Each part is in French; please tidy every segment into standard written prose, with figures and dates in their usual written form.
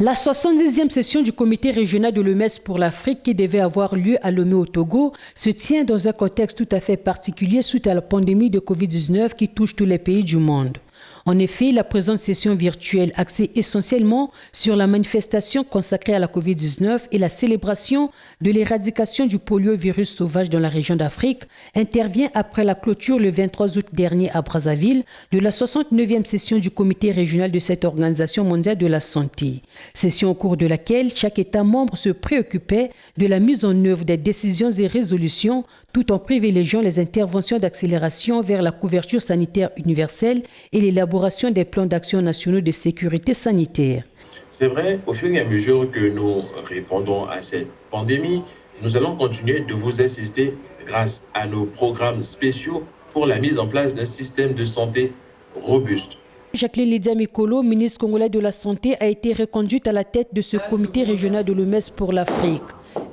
La 70e session du comité régional de l'OMS pour l'Afrique, qui devait avoir lieu à Lomé au Togo, se tient dans un contexte tout à fait particulier suite à la pandémie de Covid-19 qui touche tous les pays du monde. En effet, la présente session virtuelle, axée essentiellement sur la manifestation consacrée à la Covid-19 et la célébration de l'éradication du poliovirus sauvage dans la région d'Afrique, intervient après la clôture le 23 août dernier à Brazzaville de la 69e session du comité régional de cette Organisation mondiale de la santé. Session au cours de laquelle chaque État membre se préoccupait de la mise en œuvre des décisions et résolutions tout en privilégiant les interventions d'accélération vers la couverture sanitaire universelle et l'élaboration des plans d'action nationaux de sécurité sanitaire. C'est vrai, au fur et à mesure que nous répondons à cette pandémie, nous allons continuer de vous assister grâce à nos programmes spéciaux pour la mise en place d'un système de santé robuste. Jacqueline Lydia Mikolo, ministre congolais de la Santé, a été reconduite à la tête de ce comité régional de l'OMS pour l'Afrique.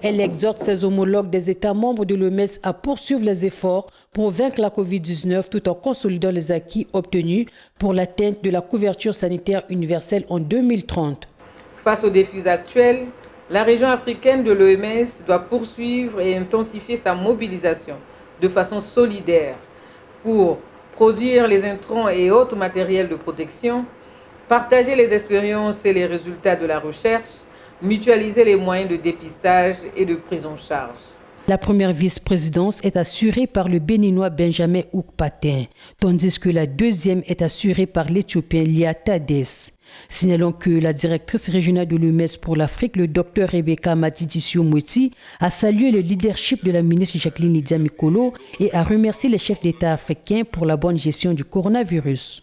Elle exhorte ses homologues des États membres de l'OMS à poursuivre les efforts pour vaincre la Covid-19 tout en consolidant les acquis obtenus pour l'atteinte de la couverture sanitaire universelle en 2030. Face aux défis actuels, la région africaine de l'OMS doit poursuivre et intensifier sa mobilisation de façon solidaire pour produire les intrants et autres matériels de protection, partager les expériences et les résultats de la recherche, mutualiser les moyens de dépistage et de prise en charge. La première vice-présidence est assurée par le Béninois Benjamin Oukpatin, tandis que la deuxième est assurée par l'Éthiopien Liata Dess. Signalons que la directrice régionale de l'OMS pour l'Afrique, le Dr Rebecca Matidisio-Moeti, a salué le leadership de la ministre Jacqueline Lydia Mikolo et a remercié les chefs d'État africains pour la bonne gestion du coronavirus.